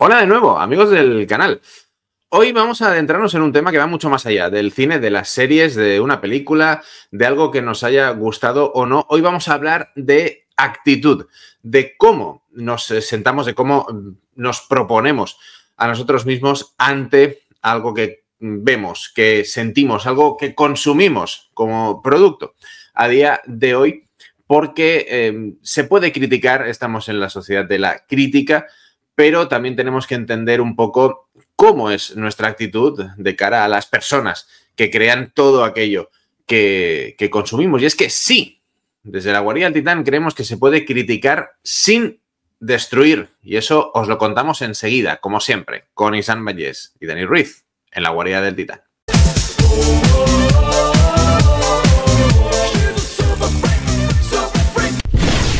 Hola de nuevo, amigos del canal. Hoy vamos a adentrarnos en un tema que va mucho más allá del cine, de las series, de una película, de algo que nos haya gustado o no. Hoy vamos a hablar de actitud, de cómo nos sentamos, de cómo nos proponemos a nosotros mismos ante algo que vemos, que sentimos, algo que consumimos como producto a día de hoy, porque se puede criticar, estamos en la sociedad de la crítica, pero también tenemos que entender un poco cómo es nuestra actitud de cara a las personas que crean todo aquello que consumimos. Y es que sí, desde la Guarida del Titán creemos que se puede criticar sin destruir. Y eso os lo contamos enseguida, como siempre, con Isan Vallés y Dani Ruiz, en la Guarida del Titán.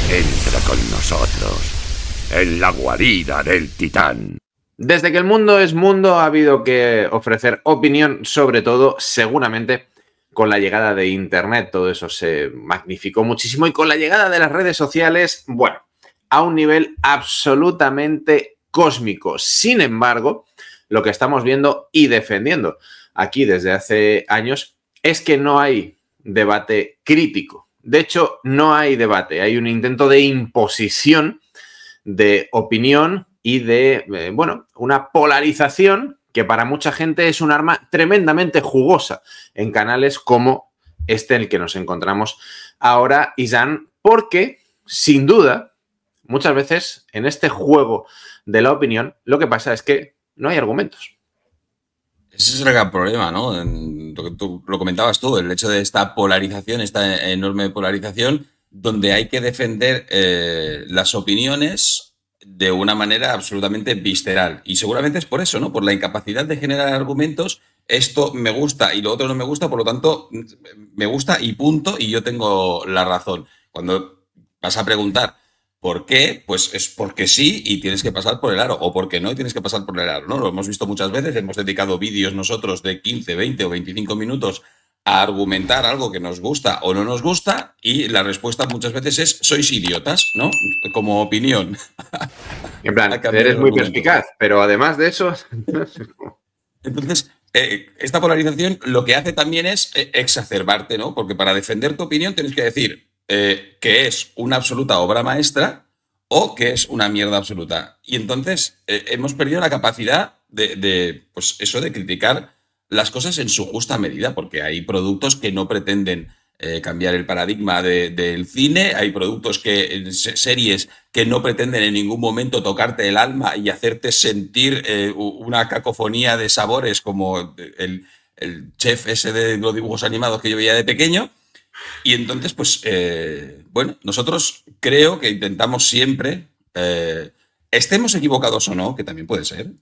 Entra con nosotros en la Guarida del Titán. Desde que el mundo es mundo ha habido que ofrecer opinión, sobre todo, seguramente, con la llegada de Internet. Todo eso se magnificó muchísimo y con la llegada de las redes sociales, bueno, a un nivel absolutamente cósmico. Sin embargo, lo que estamos viendo y defendiendo aquí desde hace años es que no hay debate crítico. De hecho, no hay debate, hay un intento de imposición de opinión y de, bueno, una polarización que para mucha gente es un arma tremendamente jugosa en canales como este en el que nos encontramos ahora, Isan, porque, sin duda, muchas veces en este juego de la opinión, lo que pasa es que no hay argumentos. Ese es el gran problema, ¿no? Lo que tú lo comentabas tú, el hecho de esta polarización, esta enorme polarización, donde hay que defender las opiniones de una manera absolutamente visceral. Y seguramente es por eso, ¿no? Por la incapacidad de generar argumentos. Esto me gusta y lo otro no me gusta, por lo tanto, me gusta y punto, y yo tengo la razón. Cuando vas a preguntar ¿por qué? Pues es porque sí y tienes que pasar por el aro, o porque no y tienes que pasar por el aro, ¿no? Lo hemos visto muchas veces, hemos dedicado vídeos nosotros de 15, 20 o 25 minutos a argumentar algo que nos gusta o no nos gusta, y la respuesta muchas veces es sois idiotas, ¿no? Como opinión. En plan, eres muy perspicaz, pero además de eso... Entonces, esta polarización lo que hace también es exacerbarte, ¿no? Porque para defender tu opinión tienes que decir que es una absoluta obra maestra o que es una mierda absoluta. Y entonces hemos perdido la capacidad pues eso, de criticar las cosas en su justa medida, porque hay productos que no pretenden cambiar el paradigma del cine, hay productos series que no pretenden en ningún momento tocarte el alma y hacerte sentir una cacofonía de sabores como el chef ese de los dibujos animados que yo veía de pequeño. Y entonces, pues, bueno, nosotros creo que intentamos siempre, estemos equivocados o no, que también puede ser,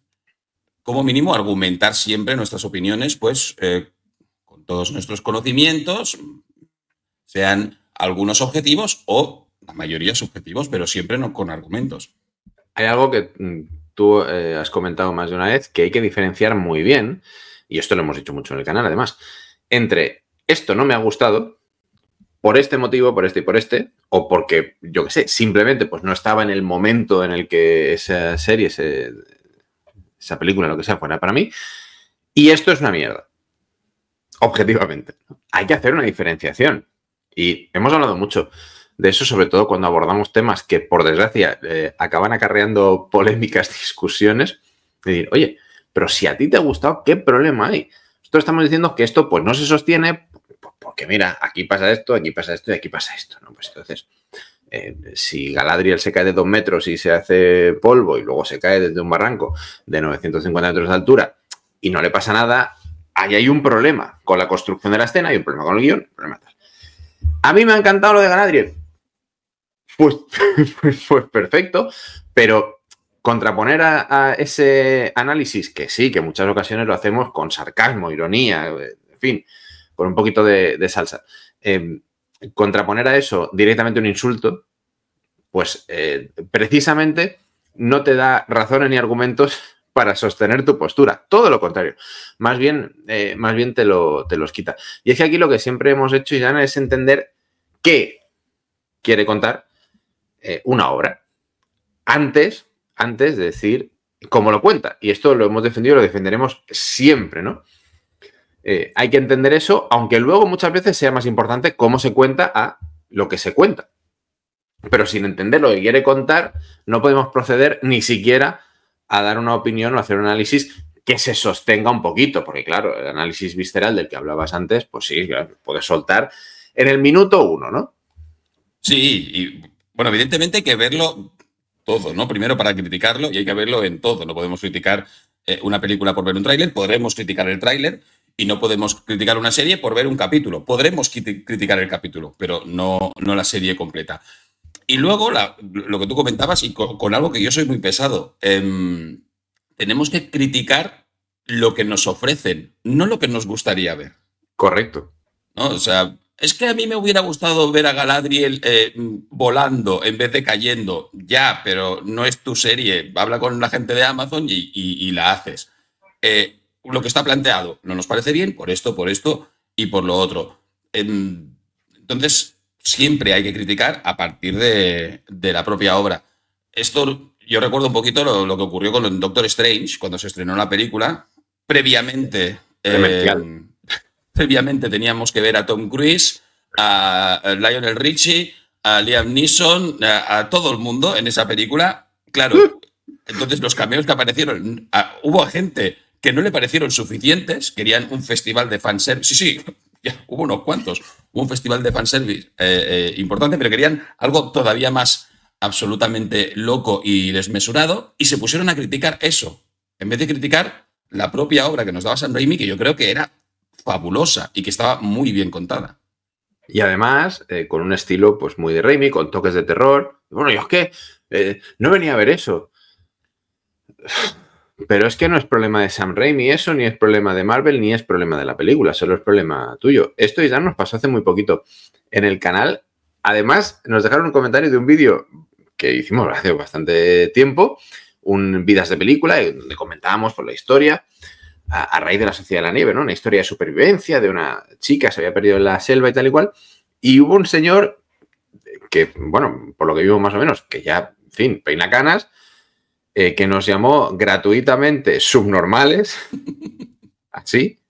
como mínimo argumentar siempre nuestras opiniones, pues, con todos nuestros conocimientos, sean algunos objetivos o la mayoría subjetivos, pero siempre no con argumentos. Hay algo que tú has comentado más de una vez, que hay que diferenciar muy bien, y esto lo hemos dicho mucho en el canal además, entre esto no me ha gustado por este motivo, por este y por este, o porque, yo qué sé, simplemente pues no estaba en el momento en el que esa serie, esa película, lo que sea, fuera para mí, y esto es una mierda, objetivamente. Hay que hacer una diferenciación, y hemos hablado mucho de eso, sobre todo cuando abordamos temas que, por desgracia, acaban acarreando polémicas, discusiones, de decir, oye, pero si a ti te ha gustado, ¿qué problema hay? Nosotros estamos diciendo que esto pues no se sostiene porque, mira, aquí pasa esto, aquí pasa esto y aquí pasa esto, ¿no? Pues entonces, si Galadriel se cae de 2 metros y se hace polvo y luego se cae desde un barranco de 950 metros de altura y no le pasa nada, ahí hay un problema con la construcción de la escena, hay un problema con el guión, problema tal. A mí me ha encantado lo de Galadriel. Pues perfecto, pero contraponer a ese análisis, que sí, que en muchas ocasiones lo hacemos con sarcasmo, ironía, en fin, con un poquito de salsa, contraponer a eso directamente un insulto, pues precisamente no te da razones ni argumentos para sostener tu postura. Todo lo contrario. Más bien te los quita. Y es que aquí lo que siempre hemos hecho, Jan, es entender qué quiere contar una obra. Antes de decir como lo cuenta. Y esto lo hemos defendido y lo defenderemos siempre, ¿no? Hay que entender eso, aunque luego muchas veces sea más importante cómo se cuenta a lo que se cuenta. Pero sin entender lo que quiere contar, no podemos proceder ni siquiera a dar una opinión o hacer un análisis que se sostenga un poquito, porque claro, el análisis visceral del que hablabas antes, pues sí, puedes soltar en el minuto 1, ¿no? Sí, y bueno, evidentemente hay que verlo todo, ¿no? Primero para criticarlo y hay que verlo en todo. No podemos criticar una película por ver un tráiler, podremos criticar el tráiler y no podemos criticar una serie por ver un capítulo. Podremos criticar el capítulo, pero no la serie completa. Y luego lo que tú comentabas y con algo que yo soy muy pesado, tenemos que criticar lo que nos ofrecen, no lo que nos gustaría ver. Correcto. ¿No? O sea, es que a mí me hubiera gustado ver a Galadriel volando en vez de cayendo. Ya, pero no es tu serie. Habla con la gente de Amazon y la haces. Lo que está planteado no nos parece bien por esto y por lo otro. Entonces, siempre hay que criticar a partir de la propia obra. Esto, yo recuerdo un poquito lo que ocurrió con Doctor Strange cuando se estrenó la película. Previamente teníamos que ver a Tom Cruise, a Lionel Richie, a Liam Neeson, a todo el mundo en esa película. Claro, entonces los cameos que aparecieron, hubo gente que no le parecieron suficientes, querían un festival de fanservice. Sí, ya, hubo unos cuantos. Hubo un festival de fanservice importante, pero querían algo todavía más absolutamente loco y desmesurado y se pusieron a criticar eso, en vez de criticar la propia obra que nos daba Sam Raimi, que yo creo que era fabulosa y que estaba muy bien contada. Y además, con un estilo pues muy de Raimi, con toques de terror. Bueno, yo es que no venía a ver eso. Pero es que no es problema de Sam Raimi eso, ni es problema de Marvel, ni es problema de la película, solo es problema tuyo. Esto ya nos pasó hace muy poquito en el canal. Además, nos dejaron un comentario de un vídeo que hicimos hace bastante tiempo, un Vidas de Película, donde comentábamos por la historia a raíz de la Sociedad de la Nieve, ¿no? Una historia de supervivencia de una chica que se había perdido en la selva y tal y cual. Y hubo un señor que, bueno, por lo que vimos más o menos, que ya, en fin, peina canas, que nos llamó gratuitamente subnormales, así,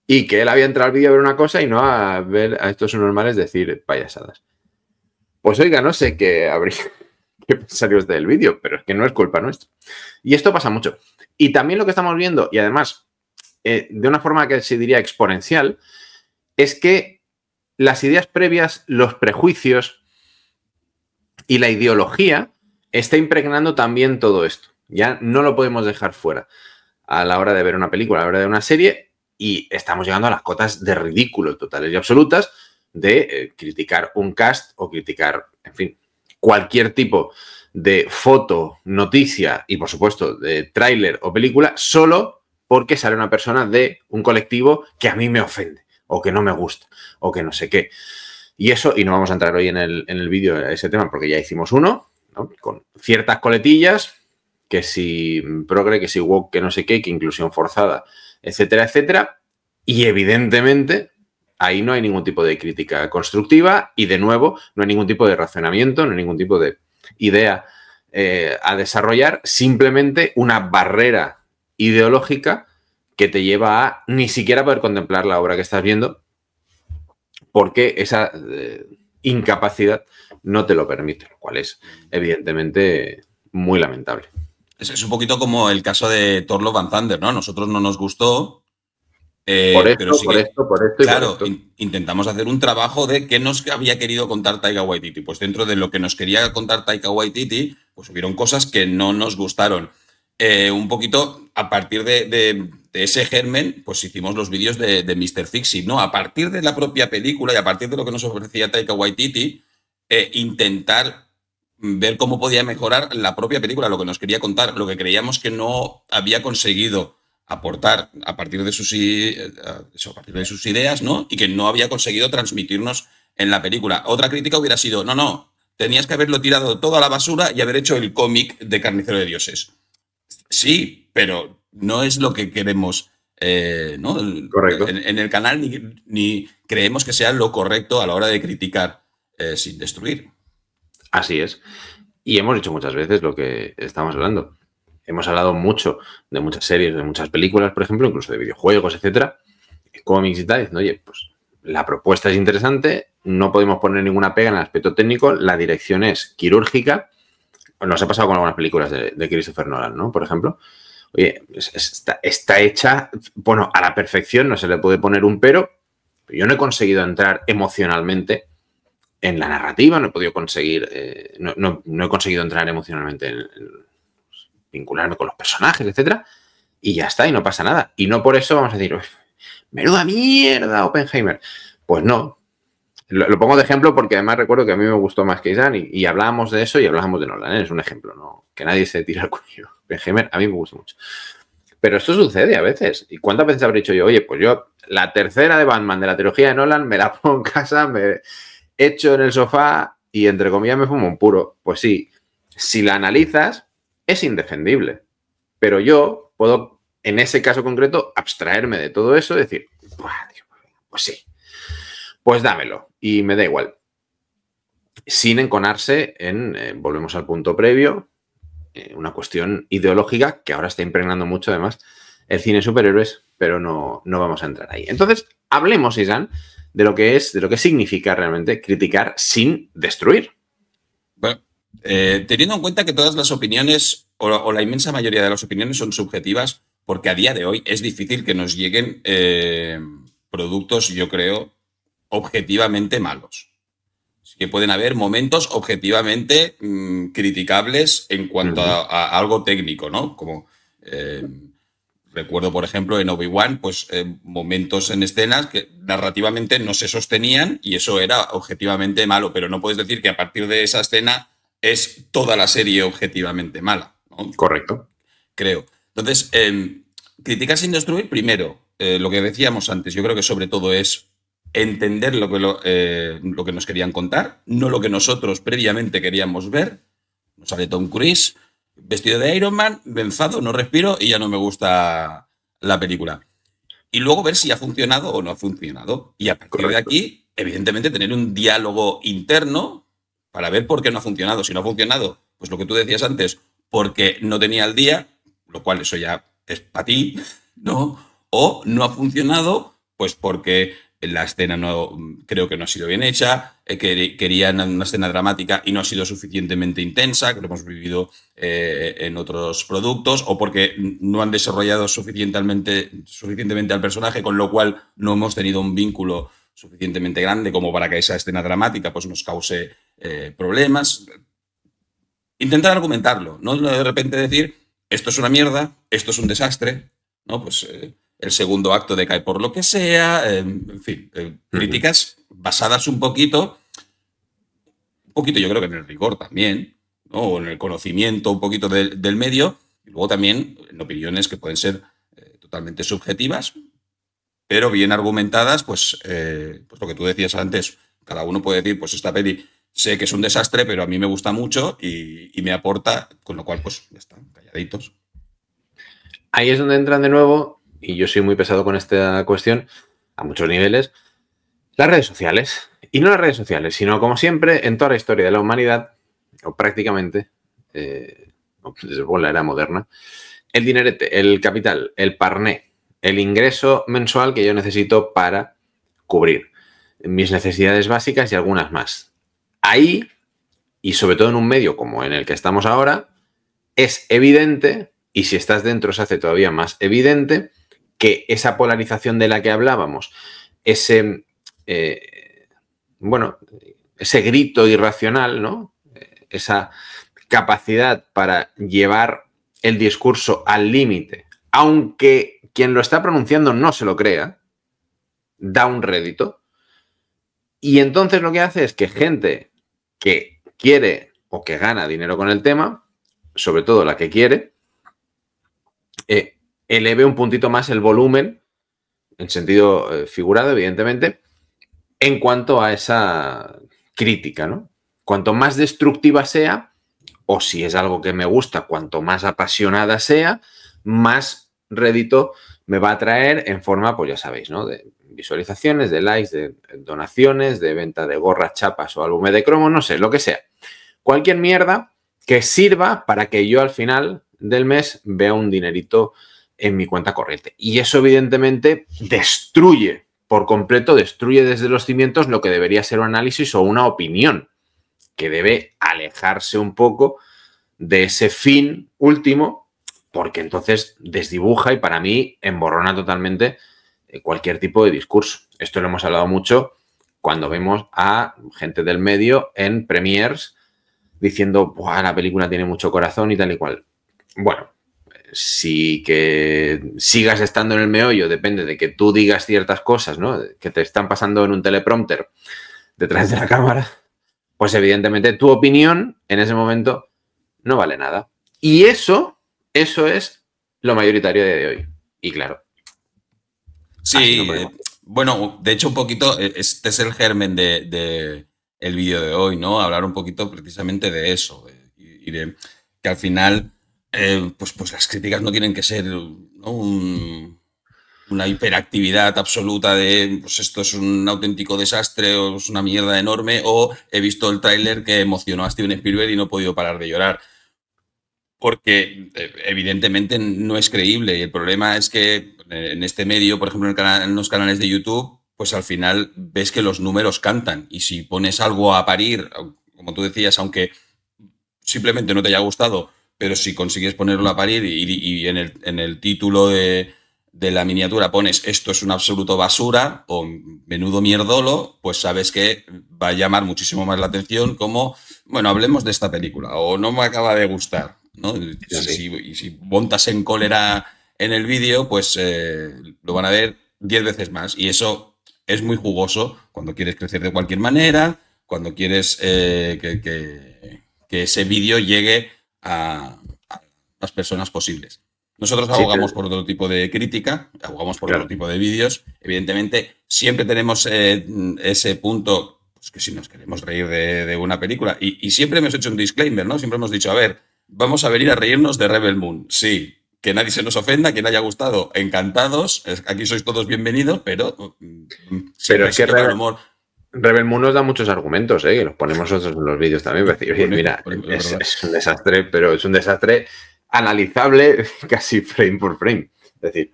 y que él había entrado al vídeo a ver una cosa y no a ver a estos subnormales decir payasadas. Pues oiga, no sé qué habría que pensar del vídeo, pero es que no es culpa nuestra. Y esto pasa mucho. Y también lo que estamos viendo, y además de una forma que se diría exponencial, es que las ideas previas, los prejuicios y la ideología está impregnando también todo esto. Ya no lo podemos dejar fuera a la hora de ver una película, a la hora de ver una serie, y estamos llegando a las cotas de ridículo totales y absolutas de criticar un cast o criticar, en fin, cualquier tipo de foto, noticia y, por supuesto, de tráiler o película solo porque sale una persona de un colectivo que a mí me ofende o que no me gusta o que no sé qué. Y eso, y no vamos a entrar hoy en el vídeo a ese tema porque ya hicimos uno, ¿no? Con ciertas coletillas, que si progre, que si woke, que no sé qué, que inclusión forzada, etcétera, etcétera. Y evidentemente ahí no hay ningún tipo de crítica constructiva y, de nuevo, no hay ningún tipo de razonamiento, no hay ningún tipo de idea a desarrollar, simplemente una barrera ideológica que te lleva a ni siquiera poder contemplar la obra que estás viendo porque esa incapacidad no te lo permite, lo cual es evidentemente muy lamentable. Es un poquito como el caso de Thor Love and Thunder, ¿no? A nosotros no nos gustó. Por esto. Claro, intentamos hacer un trabajo de qué nos había querido contar Taika Waititi. Pues dentro de lo que nos quería contar Taika Waititi, pues hubieron cosas que no nos gustaron. Un poquito a partir de ese germen, pues hicimos los vídeos de Mr. Fix-It, ¿no? A partir de la propia película y a partir de lo que nos ofrecía Taika Waititi, intentar ver cómo podía mejorar la propia película, lo que nos quería contar, lo que creíamos que no había conseguido aportar a partir de sus ideas, ¿no? Y que no había conseguido transmitirnos en la película. Otra crítica hubiera sido, no, tenías que haberlo tirado todo a la basura y haber hecho el cómic de Carnicero de Dioses. Sí, pero no es lo que queremos, ¿no? Correcto. En el canal ni creemos que sea lo correcto a la hora de criticar sin destruir. Así es. Y hemos dicho muchas veces lo que estamos hablando. hemos hablado mucho de muchas series, de muchas películas, por ejemplo, incluso de videojuegos, etcétera, cómics y tal, diciendo, oye, pues la propuesta es interesante, no podemos poner ninguna pega en el aspecto técnico, la dirección es quirúrgica. Nos ha pasado con algunas películas de Christopher Nolan, ¿no? Por ejemplo, oye, está hecha, bueno, a la perfección, no se le puede poner un pero yo no he conseguido entrar emocionalmente en la narrativa, no he podido conseguir, no he conseguido entrar emocionalmente en vincularme con los personajes, etcétera, y ya está, y no pasa nada. Y no por eso vamos a decir, menuda mierda, Oppenheimer. Pues no. Lo pongo de ejemplo porque además recuerdo que a mí me gustó más que Isaac y hablábamos de eso y hablábamos de Nolan, ¿eh? Es un ejemplo, ¿no? Que nadie se tira el cuello. Oppenheimer a mí me gusta mucho. Pero esto sucede a veces. ¿Y cuántas veces habré dicho yo, oye, pues yo la tercera de Batman de la trilogía de Nolan me la pongo en casa, me echo en el sofá y entre comillas me fumo un puro? Pues sí, si la analizas es indefendible. Pero yo puedo, en ese caso concreto, abstraerme de todo eso y decir, pues sí, pues dámelo y me da igual. Sin enconarse en, volvemos al punto previo, una cuestión ideológica que ahora está impregnando mucho además el cine de superhéroes, pero no vamos a entrar ahí. Entonces, hablemos, Isan, de lo que significa realmente criticar sin destruir. Bueno, teniendo en cuenta que todas las opiniones o la inmensa mayoría de las opiniones son subjetivas, porque a día de hoy es difícil que nos lleguen productos, yo creo, objetivamente malos. Que pueden haber momentos objetivamente criticables en cuanto a algo técnico, ¿no? Como recuerdo, por ejemplo, en Obi-Wan, pues momentos en escenas que narrativamente no se sostenían y eso era objetivamente malo, pero no puedes decir que a partir de esa escena es toda la serie objetivamente mala, ¿no? Correcto. Creo. Entonces, criticar sin destruir, primero, lo que decíamos antes, yo creo que sobre todo es entender lo que nos querían contar, no lo que nosotros previamente queríamos ver. Nos sale Tom Cruise vestido de Iron Man, me enfado, no respiro y ya no me gusta la película. Y luego ver si ha funcionado o no ha funcionado. Y a partir de aquí, evidentemente, tener un diálogo interno para ver por qué no ha funcionado. Si no ha funcionado, pues lo que tú decías antes, porque no tenía el día, lo cual eso ya es para ti, ¿no? O no ha funcionado, pues porque la escena creo que no ha sido bien hecha, querían una escena dramática y no ha sido suficientemente intensa, que lo hemos vivido en otros productos, o porque no han desarrollado suficientemente al personaje, con lo cual no hemos tenido un vínculo suficientemente grande como para que esa escena dramática pues, nos cause problemas. Intentar argumentarlo, no de repente decir, esto es una mierda, esto es un desastre, ¿no? Pues el segundo acto decae por lo que sea, en fin, críticas basadas un poquito yo creo que en el rigor también, ¿no? O en el conocimiento un poquito del medio, y luego también en opiniones que pueden ser totalmente subjetivas, pero bien argumentadas, pues lo que tú decías antes, cada uno puede decir, pues esta peli sé que es un desastre, pero a mí me gusta mucho y me aporta, con lo cual, pues ya están, calladitos. Ahí es donde entran de nuevo, y yo soy muy pesado con esta cuestión, a muchos niveles, las redes sociales. Y no las redes sociales, sino como siempre, en toda la historia de la humanidad, o prácticamente, desde luego la era moderna, el dinerete, el capital, el parné, el ingreso mensual que yo necesito para cubrir mis necesidades básicas y algunas más. Ahí, y sobre todo en un medio como en el que estamos ahora, es evidente, y si estás dentro se hace todavía más evidente, que esa polarización de la que hablábamos, ese grito irracional, ¿no? Esa capacidad para llevar el discurso al límite, aunque quien lo está pronunciando no se lo crea, da un rédito. Y entonces lo que hace es que gente que quiere o que gana dinero con el tema, sobre todo la que quiere, eleve un puntito más el volumen, en sentido figurado, evidentemente, en cuanto a esa crítica, ¿no? Cuanto más destructiva sea, o si es algo que me gusta, cuanto más apasionada sea, más rédito me va a traer en forma, pues ya sabéis, ¿no? De visualizaciones, de likes, de donaciones, de venta de gorras, chapas o álbumes de cromo, no sé, lo que sea. Cualquier mierda que sirva para que yo al final del mes vea un dinerito en mi cuenta corriente. Y eso evidentemente destruye por completo, destruye desde los cimientos lo que debería ser un análisis o una opinión, que debe alejarse un poco de ese fin último, porque entonces desdibuja y para mí emborrona totalmente cualquier tipo de discurso. Esto lo hemos hablado mucho cuando vemos a gente del medio en premiers diciendo, ¡buah, la película tiene mucho corazón y tal y cual! Bueno, sí que sigas estando en el meollo depende de que tú digas ciertas cosas, ¿no? Que te están pasando en un teleprompter detrás de la cámara, pues evidentemente tu opinión en ese momento no vale nada. Y eso es lo mayoritario de hoy. Y claro. Sí, bueno, de hecho un poquito, este es el germen de el vídeo de hoy, ¿no? Hablar un poquito precisamente de eso y de que al final, pues las críticas no tienen que ser, ¿no? Una hiperactividad absoluta de pues esto es un auténtico desastre o es una mierda enorme o he visto el tráiler que emocionó a Steven Spielberg y no he podido parar de llorar. Porque evidentemente no es creíble y el problema es que en este medio, por ejemplo en los canales de YouTube, pues al final ves que los números cantan y si pones algo a parir, como tú decías, aunque simplemente no te haya gustado, pero si consigues ponerlo a parir y en el título de la miniatura pones esto es un absoluto basura o menudo mierdolo, pues sabes que va a llamar muchísimo más la atención como, bueno, hablemos de esta película o no me acaba de gustar, ¿no? Y si montas en cólera en el vídeo, pues lo van a ver 10 veces más y eso es muy jugoso cuando quieres crecer de cualquier manera, cuando quieres que ese vídeo llegue a las personas posibles. Nosotros abogamos por otro tipo de crítica, abogamos por otro tipo de vídeos. Evidentemente, siempre tenemos ese punto, pues que si nos queremos reír de una película, y siempre hemos hecho un disclaimer, ¿no? Siempre hemos dicho, a ver, vamos a venir a reírnos de Rebel Moon. Sí, que nadie se nos ofenda, que no haya gustado, encantados, aquí sois todos bienvenidos, pero es que Rebel Moon nos da muchos argumentos, que los ponemos nosotros en los vídeos también. Para decir, oye, mira, es un desastre, pero es un desastre analizable casi frame por frame. Es decir,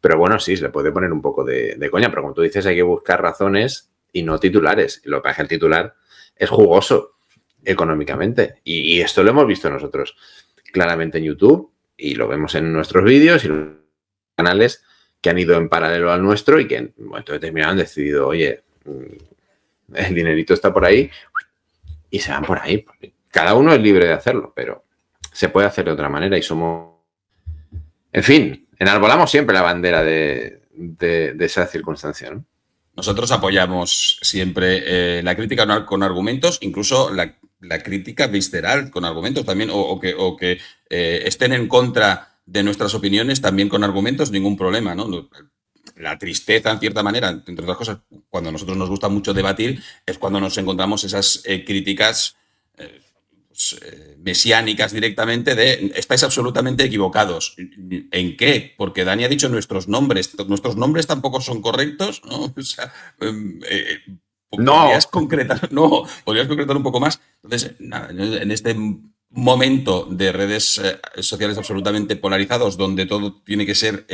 pero bueno, sí, se le puede poner un poco de coña, pero como tú dices, hay que buscar razones y no titulares. Y lo que pasa es que el titular es jugoso económicamente. Y esto lo hemos visto nosotros claramente en YouTube y lo vemos en nuestros vídeos y los canales que han ido en paralelo al nuestro y que en un momento determinado han decidido, oye, el dinerito está por ahí y se van por ahí. Cada uno es libre de hacerlo, pero se puede hacer de otra manera y somos... En fin, enarbolamos siempre la bandera de esa circunstancia, ¿no? Nosotros apoyamos siempre la crítica con argumentos, incluso la crítica visceral con argumentos también, o que estén en contra de nuestras opiniones también con argumentos, ningún problema, ¿no? La tristeza, en cierta manera, entre otras cosas, cuando a nosotros nos gusta mucho debatir, es cuando nos encontramos esas críticas mesiánicas directamente de estáis absolutamente equivocados. ¿En qué? Porque Dani ha dicho nuestros nombres tampoco son correctos, ¿no? O sea, ¿podrías concretar? No, podrías concretar un poco más. Entonces, nada, en este momento de redes sociales absolutamente polarizados, donde todo tiene que ser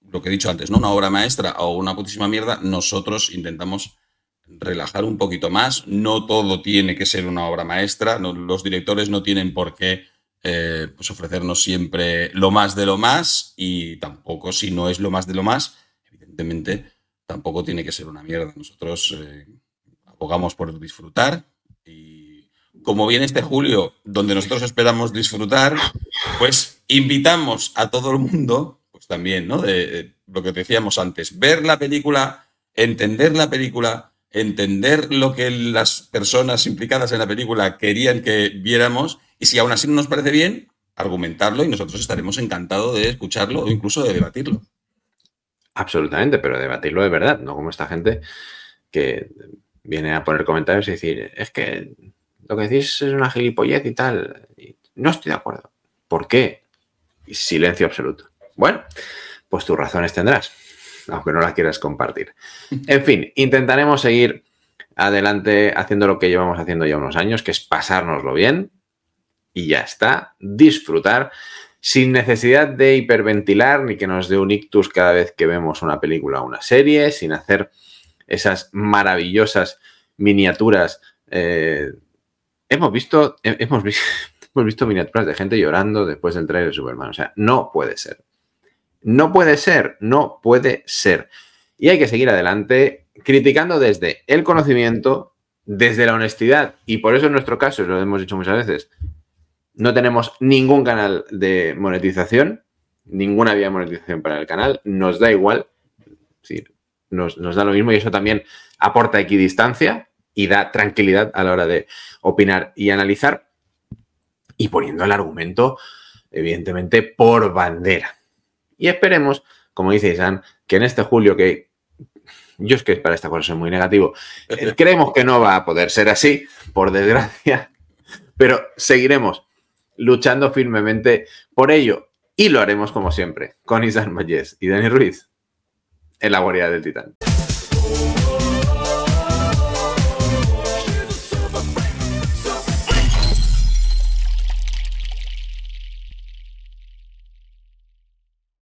lo que he dicho antes, ¿no? Una obra maestra o una putísima mierda, nosotros intentamos relajar un poquito más. No todo tiene que ser una obra maestra. No, los directores no tienen por qué pues ofrecernos siempre lo más de lo más y tampoco, si no es lo más de lo más, evidentemente tampoco tiene que ser una mierda. Nosotros abogamos por disfrutar y como viene este julio, donde nosotros esperamos disfrutar, pues invitamos a todo el mundo, pues también, ¿no? De lo que decíamos antes, ver la película, entender lo que las personas implicadas en la película querían que viéramos y si aún así no nos parece bien, argumentarlo y nosotros estaremos encantados de escucharlo o incluso de debatirlo. Absolutamente, pero debatirlo de verdad, no como esta gente que viene a poner comentarios y decir, es que lo que decís es una gilipollez y tal. Y no estoy de acuerdo. ¿Por qué? Y silencio absoluto. Bueno, pues tus razones tendrás, aunque no las quieras compartir. En fin, intentaremos seguir adelante haciendo lo que llevamos haciendo ya unos años, que es pasárnoslo bien y ya está, disfrutar sin necesidad de hiperventilar ni que nos dé un ictus cada vez que vemos una película o una serie, sin hacer esas maravillosas miniaturas. Hemos visto miniaturas de gente llorando después del tráiler de Superman. O sea, no puede ser. No puede ser, no puede ser. Y hay que seguir adelante criticando desde el conocimiento, desde la honestidad. Y por eso en nuestro caso, lo hemos dicho muchas veces, no tenemos ningún canal de monetización, ninguna vía de monetización para el canal. Nos da igual. Sí, nos da lo mismo y eso también aporta equidistancia y da tranquilidad a la hora de opinar y analizar. Y poniendo el argumento, evidentemente, por bandera. Y esperemos, como dice Isan, que en este julio, que yo es que para esta cosa soy muy negativo, creemos que no va a poder ser así, por desgracia, pero seguiremos luchando firmemente por ello. Y lo haremos como siempre, con Isan Vallés y Dani Ruiz en la guarida del Titán.